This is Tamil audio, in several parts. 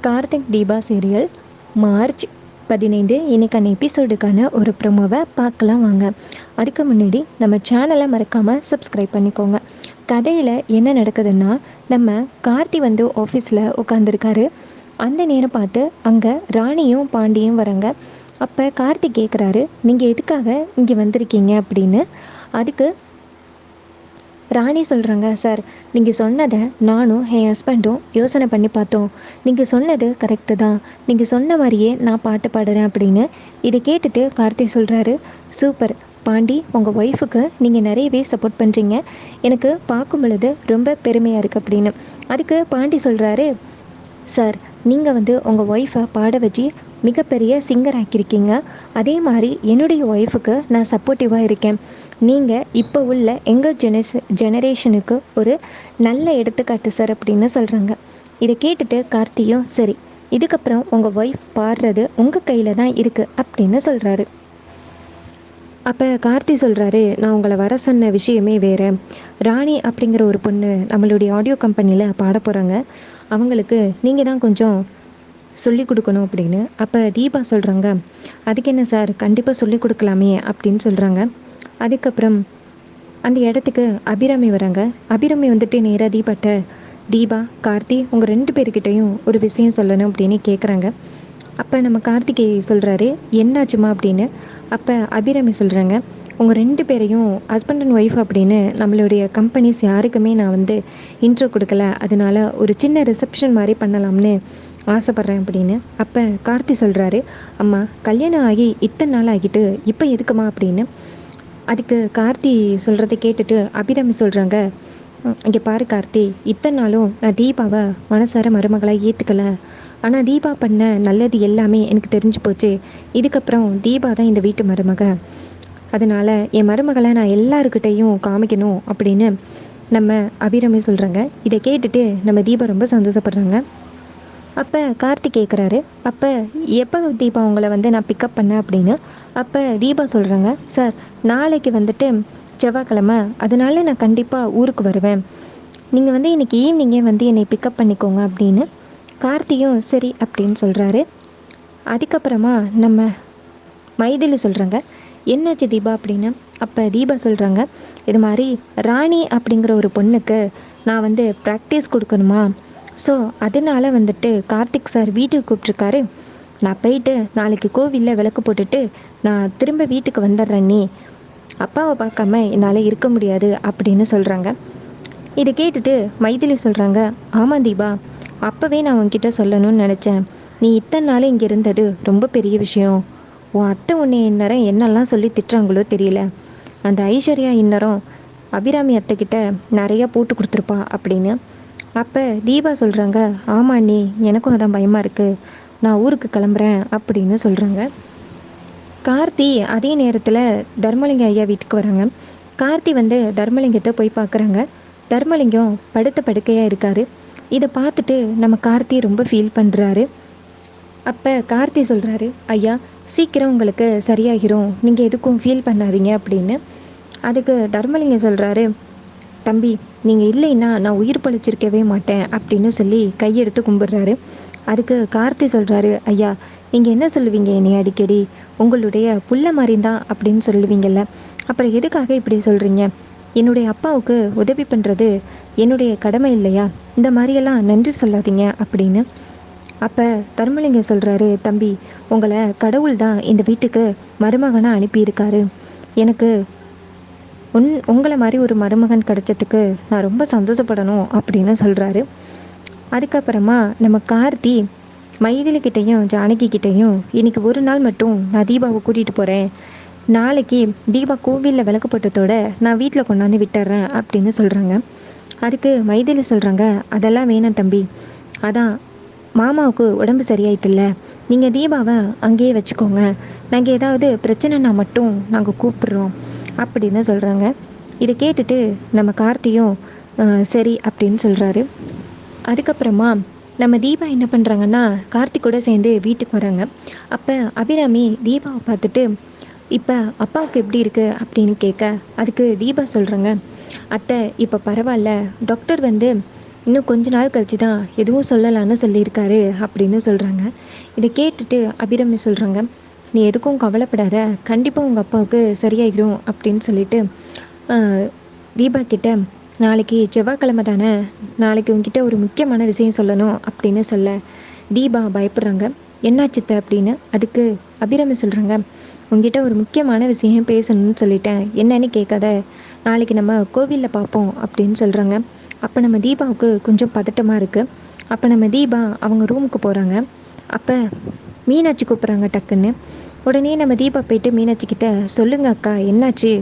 கார்த்திக் தீபா சீரியல் மார்ச் 15 இன்னைக்கான எபிசோடுக்கான ஒரு ப்ரோமோவை பார்க்கலாம் வாங்க. அதுக்கு முன்னாடி நம்ம சேனலை மறக்காமல் சப்ஸ்கிரைப் பண்ணிக்கோங்க. கதையில் என்ன நடக்குதுன்னா, நம்ம கார்த்தி வந்து ஆஃபீஸில் உட்காந்துருக்காரு. அந்த நேரம் பார்த்து அங்கே ராணியும் பாண்டியும் வராங்க. அப்போ கார்த்தி கேட்குறாரு, நீங்கள் எதுக்காக இங்கே வந்திருக்கீங்க அப்படின்னு. அதுக்கு ராணி சொல்கிறாங்க, சார் நீங்கள் சொன்னதை நானும் என் ஹஸ்பண்டும் யோசனை பண்ணி பார்த்தோம். நீங்கள் சொன்னது கரெக்டு தான். நீங்கள் சொன்ன மாதிரியே நான் பாட்டு பாடுறேன் அப்படின்னு. இதை கேட்டுட்டு கார்த்தி சொல்கிறாரு, சூப்பர் பாண்டி, உங்கள் ஒய்ஃபுக்கு நீங்கள் நிறையவே சப்போர்ட் பண்ணுறீங்க. எனக்கு பார்க்கும் பொழுது ரொம்ப பெருமையாக இருக்குது அப்படின்னு. அதுக்கு பாண்டி சொல்கிறாரு, சார் நீங்கள் வந்து உங்கள் ஒய்ஃபை பாட வச்சு மிகப்பெரிய சிங்கர் ஆக்கியிருக்கீங்க. அதே மாதிரி என்னுடைய ஒய்ஃபுக்கு நான் சப்போர்ட்டிவாக இருக்கேன். நீங்கள் இப்போ உள்ள எங்கள் ஜெனரேஷனுக்கு ஒரு நல்ல எடுத்துக்காட்டு சார் அப்படின்னு சொல்கிறாங்க. இதை கேட்டுட்டு கார்த்தியும், சரி இதுக்கப்புறம் உங்கள் ஒய்ஃப் பாடுறது உங்கள் கையில் தான் இருக்குது அப்படின்னு சொல்கிறாரு. அப்போ கார்த்தி சொல்கிறாரு, நான் உங்களை வர சொன்ன விஷயமே வேறு. ராணி அப்படிங்கிற ஒரு பொண்ணு நம்மளுடைய ஆடியோ கம்பெனியில் பாட போகிறாங்க. அவங்களுக்கு நீங்கள் தான் கொஞ்சம் சொல்லி கொடுக்கணும் அப்படின்னு. அப்போ தீபா சொல்கிறாங்க, அதுக்கு என்ன சார், கண்டிப்பாக சொல்லி கொடுக்கலாமே அப்படின்னு சொல்கிறாங்க. அதுக்கப்புறம் அந்த இடத்துக்கு அபிராமி வராங்க. அபிராமி வந்துட்டு நேராக தீபாட்ட, தீபா கார்த்தி உங்கள் 2 பேர்கிட்டையும் ஒரு விஷயம் சொல்லணும் அப்படின்னு கேட்குறாங்க. அப்போ நம்ம கார்த்திகேய சொல்கிறாரு, என்னாச்சுமா அப்படின்னு. அப்போ அபிராமி சொல்கிறாங்க, உங்கள் 2 பேரையும் ஹஸ்பண்ட் அண்ட் ஒய்ஃப் அப்படின்னு நம்மளுடைய கம்பெனிஸ் யாருக்குமே நான் வந்து இன்ட்ரோ கொடுக்கல. அதனால ஒரு சின்ன ரிசப்ஷன் மாதிரி பண்ணலாம்னு ஆசைப்பட்றேன் அப்படின்னு. அப்போ கார்த்தி சொல்கிறாரு, அம்மா கல்யாணம் ஆகி இத்தனை நாள் ஆகிட்டு இப்போ எதுக்குமா அப்படின்னு. அதுக்கு கார்த்தி சொல்கிறத கேட்டுட்டு அபிராமி சொல்கிறாங்க, இங்கே பாரு கார்த்தி, இத்தனை நாளும் நான் தீபாவை மனசார மருமகளாக ஏற்றுக்கலை. ஆனால் தீபா பண்ண நல்லது எல்லாமே எனக்கு தெரிஞ்சு போச்சு. இதுக்கப்புறம் தீபா தான் இந்த வீட்டு மருமக. அதனால் என் மருமகளை நான் எல்லாருக்கிட்டையும் காமிக்கணும் அப்படின்னு நம்ம அபிராமி சொல்கிறாங்க. இதை கேட்டுட்டு நம்ம தீபா ரொம்ப சந்தோஷப்படுறாங்க. அப்போ கார்த்தி கேட்குறாரு, அப்போ எப்போ தீபா உங்களை வந்து நான் பிக்கப் பண்ணேன் அப்படின்னு. அப்போ தீபா சொல்கிறாங்க, சார் நாளைக்கு வந்துட்டு செவ்வாய்க்கிழமை, அதனால நான் கண்டிப்பாக ஊருக்கு வருவேன். நீங்கள் வந்து இன்றைக்கி ஈவினிங்கே வந்து என்னை பிக்கப் பண்ணிக்கோங்க அப்படின்னு. கார்த்தியும் சரி அப்படின்னு சொல்கிறாரு. அதுக்கப்புறமா நம்ம மைதிலி சொல்கிறாங்க, என்னாச்சு தீபா அப்படின்னு. அப்போ தீபா சொல்கிறாங்க, இது மாதிரி ராணி அப்படிங்கிற ஒரு பொண்ணுக்கு நான் வந்து ப்ராக்டிஸ் கொடுக்கணுமா. ஸோ அதனால் வந்துட்டு கார்த்திக் சார் வீட்டுக்கு கூப்பிட்ருக்காரு. நான் போயிட்டு நாளைக்கு கோவிலில் விளக்கு போட்டுட்டு நான் திரும்ப வீட்டுக்கு வந்துடுறேன். நீ அப்பாவை பார்க்காம என்னால் இருக்க முடியாது அப்படின்னு சொல்கிறாங்க. இதை கேட்டுட்டு மைதிலி சொல்கிறாங்க, ஆமாம் தீபா, அப்போவே நான் உன்கிட்ட சொல்லணும்னு நினச்சேன். நீ இத்தனை நாள் இங்கே இருந்தது ரொம்ப பெரிய விஷயம். உன் அத்தை உன்னை இந்நேரம் என்னெல்லாம் சொல்லி திட்டுறாங்களோ தெரியல. அந்த ஐஸ்வர்யா இந்நேரம் அபிராமி அத்தைக்கிட்ட நிறையா போட்டு கொடுத்துருப்பா அப்படின்னு. அப்போ தீபா சொல்கிறாங்க, ஆமாம் நீ, எனக்கும் அதான் பயமாக இருக்குது. நான் ஊருக்கு கிளம்புறேன் அப்படின்னு சொல்கிறாங்க. கார்த்தி அதே நேரத்தில் தர்மலிங்க ஐயா வீட்டுக்கு வராங்க. கார்த்தி வந்து தர்மலிங்கத்தை போய் பார்க்குறாங்க. தர்மலிங்கம் படுத்த படுக்கையாக இருக்கார். இதை பார்த்துட்டு நம்ம கார்த்தி ரொம்ப ஃபீல் பண்ணுறாரு. அப்போ கார்த்தி சொல்கிறாரு, ஐயா சீக்கிரம் உங்களுக்கு சரியாகிரும், நீங்கள் எதுக்கும் ஃபீல் பண்ணாதீங்க அப்படின்னு. அதுக்கு தர்மலிங்கம் சொல்கிறாரு, தம்பி நீங்கள் இல்லைன்னா நான் உயிர் பழிச்சிருக்கவே மாட்டேன் அப்படின்னு சொல்லி கையெடுத்து கும்பிட்றாரு. அதுக்கு கார்த்தி சொல்கிறாரு, ஐயா நீங்கள் என்ன சொல்லுவீங்க என்னை அடிக்கடி, உங்களுடைய புள்ள மாதிரி தான் அப்படின்னு சொல்லுவீங்கள்ல, அப்புறம் எதுக்காக இப்படி சொல்கிறீங்க. என்னுடைய அப்பாவுக்கு உதவி பண்ணுறது என்னுடைய கடமை இல்லையா, இந்த மாதிரியெல்லாம் நன்றி சொல்லாதீங்க அப்படின்னு. அப்போ தர்மலிங்கம் சொல்கிறாரு, தம்பி உங்களை கடவுள் தான் இந்த வீட்டுக்கு மருமகனாக அனுப்பியிருக்காரு. எனக்கு உங்களை மாதிரி ஒரு மருமகன் கிடைச்சதுக்கு நான் ரொம்ப சந்தோஷப்படணும் அப்படின்னு சொல்கிறாரு. அதுக்கப்புறமா நம்ம கார்த்தி மைதிலிக்கிட்டையும் ஜானகிக்கிட்டையும், இன்றைக்கி ஒரு நாள் மட்டும் நான் தீபாவை கூட்டிகிட்டு போகிறேன். நாளைக்கு தீபா கோவிலில் விளக்கு போட்டதோட நான் வீட்டில் கொண்டாந்து விட்டுறேன் அப்படின்னு சொல்கிறாங்க. அதுக்கு மைதிலி சொல்கிறாங்க, அதெல்லாம் வேணாம் தம்பி, அதான் மாமாவுக்கு உடம்பு சரியாயிட்டில்ல, நீங்கள் தீபாவை அங்கேயே வச்சுக்கோங்க. நாங்கள் ஏதாவது பிரச்சனைனா மட்டும் நாங்கள் கூப்பிட்றோம் அப்படின்னு சொல்கிறாங்க. இதை கேட்டுட்டு நம்ம கார்த்தியும் சரி அப்படின்னு சொல்கிறாரு. அதுக்கப்புறமா நம்ம தீபா என்ன பண்ணுறாங்கன்னா, கார்த்திக் கூட சேர்ந்து வீட்டுக்கு வராங்க. அப்போ அபிராமி தீபாவை பார்த்துட்டு, இப்போ அப்பாவுக்கு எப்படி இருக்குது அப்படின்னு கேட்க, அதுக்கு தீபா சொல்கிறாங்க, அத்தை இப்போ பரவாயில்ல, டாக்டர் வந்து இன்னும் கொஞ்ச நாள் கழிச்சு தான் எதுவும் சொல்லலான்னு சொல்லியிருக்காரு அப்படின்னு சொல்கிறாங்க. இதை கேட்டுட்டு அபிராமி சொல்கிறாங்க, நீ எதுக்கும் கவலைப்படாத, கண்டிப்பாக உங்கள் அப்பாவுக்கு சரியாயிடும் அப்படின்னு சொல்லிட்டு தீபா கிட்ட, நாளைக்கு செவ்வாய்க்கிழமை தானே, நாளைக்கு உங்ககிட்ட ஒரு முக்கியமான விஷயம் சொல்லணும் அப்படின்னு சொல்ல தீபா பயப்படுறாங்க. என்னாச்சுத்த அப்படின்னு. அதுக்கு அபிராமி சொல்கிறாங்க, உங்ககிட்ட ஒரு முக்கியமான விஷயம் பேசணும்னு சொல்லிட்டேன், என்னன்னு கேட்காத, நாளைக்கு நம்ம கோவிலில் பார்ப்போம் அப்படின்னு சொல்கிறாங்க. அப்போ நம்ம தீபாவுக்கு கொஞ்சம் பதட்டமாக இருக்குது. அப்போ நம்ம தீபா அவங்க ரூமுக்கு போகிறாங்க. அப்போ மீனாட்சி கூப்பிட்றாங்க டக்குன்னு. உடனே நம்ம தீபா போயிட்டு மீனாட்சிக்கிட்ட, சொல்லுங்க அக்கா என்னாச்சு,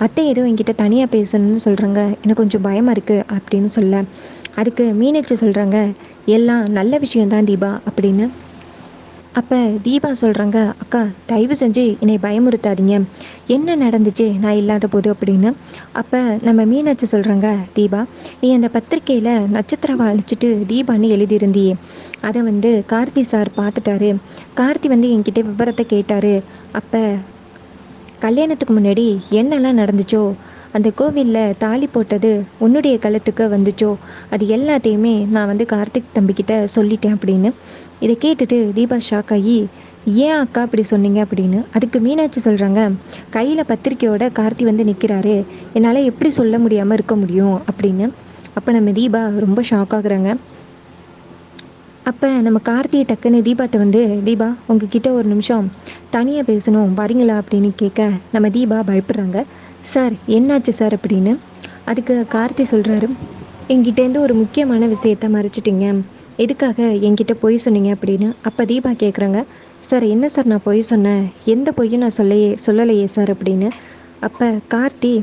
அத்தை எதுவும் என்கிட்ட தனியாக பேசணும்னு சொல்கிறாங்க, எனக்கு கொஞ்சம் பயமாக இருக்குது அப்படின்னு சொல்ல, அதுக்கு மீனாட்சி சொல்கிறாங்க, எல்லாம் நல்ல விஷயந்தான் தீபா அப்படின்னு. அப்போ தீபா சொல்கிறாங்க, அக்கா தயவு செஞ்சு என்னை பயமுறுத்தாதீங்க, என்ன நடந்துச்சு நான் இல்லாத போது அப்படின்னு. அப்போ நம்ம மீனாட்சி சொல்கிறாங்க, தீபா நீ அந்த பத்திரிக்கையில் நட்சத்திரவை அழிச்சிட்டு தீபான்னு எழுதியிருந்தியே, அதை கார்த்தி சார் பார்த்துட்டாரு. கார்த்தி என்கிட்ட விவரத்தை கேட்டார். அப்போ கல்யாணத்துக்கு முன்னாடி என்னெல்லாம் நடந்துச்சோ, அந்த கோவிலில் தாலி போட்டது உன்னுடைய கழுத்துக்கு வந்துச்சோ, அது எல்லாத்தையுமே நான் கார்த்திக் தம்பிக்கிட்ட சொல்லிட்டேன் அப்படின்னு. இதை கேட்டுட்டு தீபா ஷாக் ஆகி, ஏன் அக்கா அப்படி சொன்னீங்க அப்படின்னு. அதுக்கு மீனாட்சி சொல்கிறாங்க, கையில் பத்திரிக்கையோட கார்த்தி நிற்கிறாரு, என்னால் எப்படி சொல்ல முடியாமல் இருக்க முடியும் அப்படின்னு. அப்போ நம்ம தீபா ரொம்ப ஷாக் ஆகுறாங்க. அப்போ நம்ம கார்த்தியை டக்குன்னு தீபாட்ட தீபா உங்ககிட்ட ஒரு நிமிஷம் தனியாக பேசணும் வரீங்களா அப்படின்னு கேட்க, நம்ம தீபா பயப்படுறாங்க. சார் என்னாச்சு சார் அப்படின்னு. அதுக்கு கார்த்தி சொல்கிறாரு, என்கிட்டேருந்து ஒரு முக்கியமான விஷயத்த மறைச்சிட்டிங்க, எதுக்காக என்கிட்ட பொய் சொன்னீங்க அப்படின்னு. அப்போ தீபா கேட்குறாங்க, சார் என்ன சார் நான் பொய் சொன்னேன், எந்த பொய்யும் நான் சொல்லலையே சார் அப்படின்னு. அப்போ கார்த்தி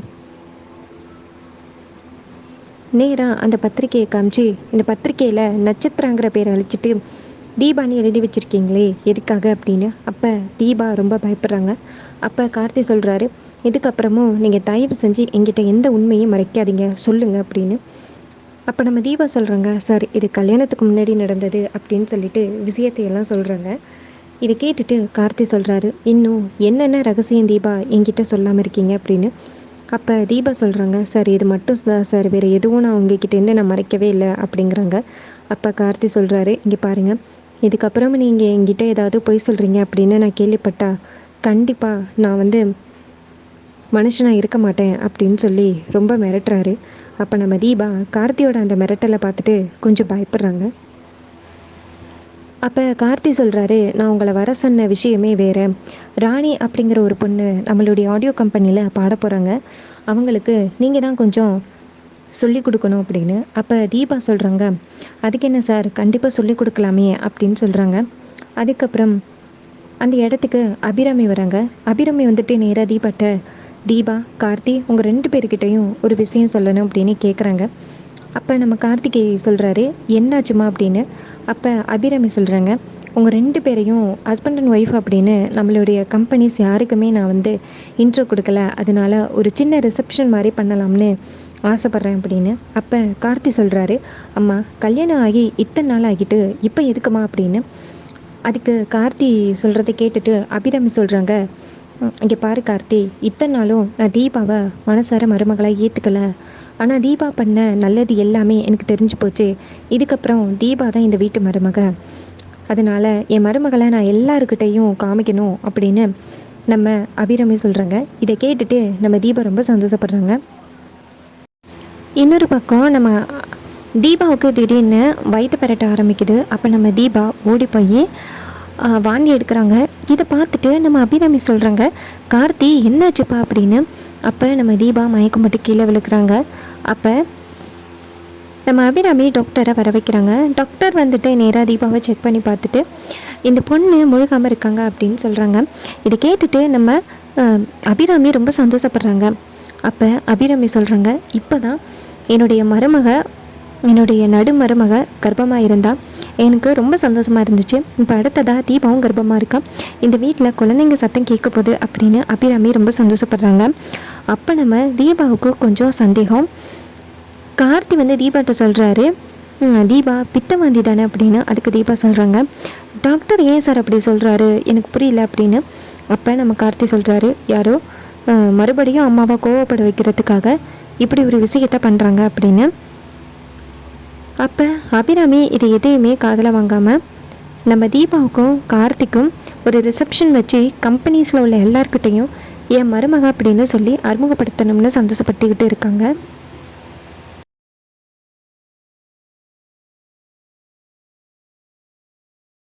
நேராக அந்த பத்திரிக்கையை காமிச்சு, இந்த பத்திரிக்கையில் நட்சத்திரங்கிற பேரை அழிச்சிட்டு தீபான்னு எழுதி வச்சுருக்கீங்களே எதுக்காக அப்படின்னு. அப்போ தீபா ரொம்ப பயப்படுறாங்க. அப்போ கார்த்தி சொல்கிறாரு, இதுக்கப்புறமும் நீங்கள் தயவு செஞ்சு எங்கிட்ட எந்த உண்மையும் மறைக்காதீங்க, சொல்லுங்கள் அப்படின்னு. அப்போ நம்ம தீபா சொல்கிறாங்க, சார் இது கல்யாணத்துக்கு முன்னாடி நடந்தது அப்படின்னு சொல்லிட்டு விஷயத்தையெல்லாம் சொல்கிறாங்க. இதை கேட்டுட்டு கார்த்தி சொல்கிறாரு, இன்னும் என்னென்ன ரகசியம் தீபா என்கிட்ட சொல்லாமல் இருக்கீங்க அப்படின்னு. அப்போ தீபா சொல்கிறாங்க, சார் இது மட்டும் தான் சார், வேறு எதுவும் நான் உங்ககிட்டேருந்து நான் மறைக்கவே இல்லை அப்படிங்கிறாங்க. அப்போ கார்த்தி சொல்கிறாரு, இங்கே பாருங்கள், இதுக்கப்புறம் நீங்கள் என்கிட்ட ஏதாவது பொய் சொல்கிறீங்க அப்படின்னு நான் கேள்விப்பட்டா கண்டிப்பாக நான் மனுஷனாக இருக்க மாட்டேன் அப்படின்னு சொல்லி ரொம்ப மிரட்டுறாரு. அப்போ நம்ம தீபா கார்த்தியோட அந்த மிரட்டலை பார்த்துட்டு கொஞ்சம் பயப்படுறாங்க. அப்போ கார்த்தி சொல்கிறாரு, நான் உங்களை வர சொன்ன விஷயமே வேறு. ராணி அப்படிங்கிற ஒரு பொண்ணு நம்மளுடைய ஆடியோ கம்பெனியில் பாட போகிறாங்க, அவங்களுக்கு நீங்கள் தான் கொஞ்சம் சொல்லி கொடுக்கணும் அப்படின்னு. அப்போ தீபா சொல்கிறாங்க, அதுக்கு என்ன சார், கண்டிப்பாக சொல்லி கொடுக்கலாமே அப்படின்னு சொல்கிறாங்க. அதுக்கப்புறம் அந்த இடத்துக்கு அபிராமி வராங்க. அபிராமி நேராக தீபாட்ட, தீபா கார்த்தி உங்கள் 2 பேர்கிட்டையும் ஒரு விஷயம் சொல்லணும் அப்படின்னு கேட்குறாங்க. அப்போ நம்ம கார்த்திகை சொல்கிறாரு, என்னாச்சுமா அப்படின்னு. அப்போ அபிராமி சொல்கிறாங்க, உங்கள் 2 பேரையும் ஹஸ்பண்ட் அண்ட் ஒய்ஃப் அப்படின்னு நம்மளுடைய கம்பெனிஸ் யாருக்குமே நான் இன்ட்ரோ கொடுக்கல, அதனால ஒரு சின்ன ரிசப்ஷன் மாதிரி பண்ணலாம்னு ஆசைப்பட்றேன் அப்படின்னு. அப்போ கார்த்தி சொல்கிறாரு, அம்மா கல்யாணம் ஆகி இத்தனை நாள் ஆகிட்டு இப்போ எதுக்குமா அப்படின்னு. அதுக்கு கார்த்தி சொல்கிறத கேட்டுட்டு அபிராமி சொல்கிறாங்க, இங்கே பாரு கார்த்தி, இத்தனை நாளும் நான் தீபாவை மனசார மருமகளாக ஏற்றுக்கலை, ஆனால் தீபா பண்ண நல்லது எல்லாமே எனக்கு தெரிஞ்சு போச்சு, இதுக்கப்புறம் தீபா தான் இந்த வீட்டு மருமக, அதனால் என் மருமகளை நான் எல்லாருக்கிட்டையும் காமிக்கணும் அப்படின்னு நம்ம அபிராமி சொல்கிறாங்க. இதை கேட்டுட்டு நம்ம தீபா ரொம்ப சந்தோஷப்படுறாங்க. இன்னொரு பக்கம் நம்ம தீபாவுக்கு திடீர்னு வயிற்று பரட்ட ஆரம்பிக்குது. அப்போ நம்ம தீபா ஓடி போய் வாந்தி எடுக்கிறாங்க. இதை பார்த்துட்டு நம்ம அபிராமி சொல்கிறாங்க, கார்த்தி என்னாச்சுப்பா அப்படின்னு. அப்போ நம்ம தீபா மயக்கம் போட்டு கீழே விழுக்கிறாங்க. அப்போ நம்ம அபிராமி டாக்டரை வர வைக்கிறாங்க. டாக்டர் நேராக தீபாவை செக் பண்ணி பார்த்துட்டு, இந்த பொண்ணு முழுகாமல் இருக்காங்க அப்படின்னு சொல்கிறாங்க. இதை கேட்டுட்டு நம்ம அபிராமி ரொம்ப சந்தோஷப்படுறாங்க. அப்போ அபிராமி சொல்கிறாங்க, இப்போ தான் என்னுடைய நடுமருமக கர்ப்பமாக இருந்தால் எனக்கு ரொம்ப சந்தோஷமாக இருந்துச்சு, இப்போ அடுத்ததாக தீபாவும் கர்ப்பமாக இருக்கா, இந்த வீட்டில் குழந்தைங்க சத்தம் கேட்க போகுது அப்படின்னு அபிராமி ரொம்ப சந்தோஷப்படுறாங்க. அப்போ நம்ம தீபாவுக்கு கொஞ்சம் சந்தேகம். கார்த்தி தீபாட்ட சொல்கிறாரு, தீபா பித்தவாந்தி தானே அப்படின்னு. அதுக்கு தீபா சொல்கிறாங்க, டாக்டர் ஏன் சார் அப்படி சொல்கிறாரு, எனக்கு புரியல அப்படின்னு. அப்போ நம்ம கார்த்தி சொல்கிறாரு, யாரோ மறுபடியும் அம்மாவை கோவப்பட வைக்கிறதுக்காக இப்படி ஒரு விஷயத்தை பண்ணுறாங்க அப்படின்னு. அப்போ அபிராமி இது எதையுமே காதில் வாங்காமல் நம்ம தீபாவுக்கும் கார்த்திக்கும் ஒரு ரிசப்ஷன் வச்சு கம்பெனிஸில் உள்ள எல்லார்கிட்டையும் என் மருமக அப்படின்னு சொல்லி அறிமுகப்படுத்தணும்னு சந்தோஷப்பட்டுக்கிட்டு இருக்காங்க.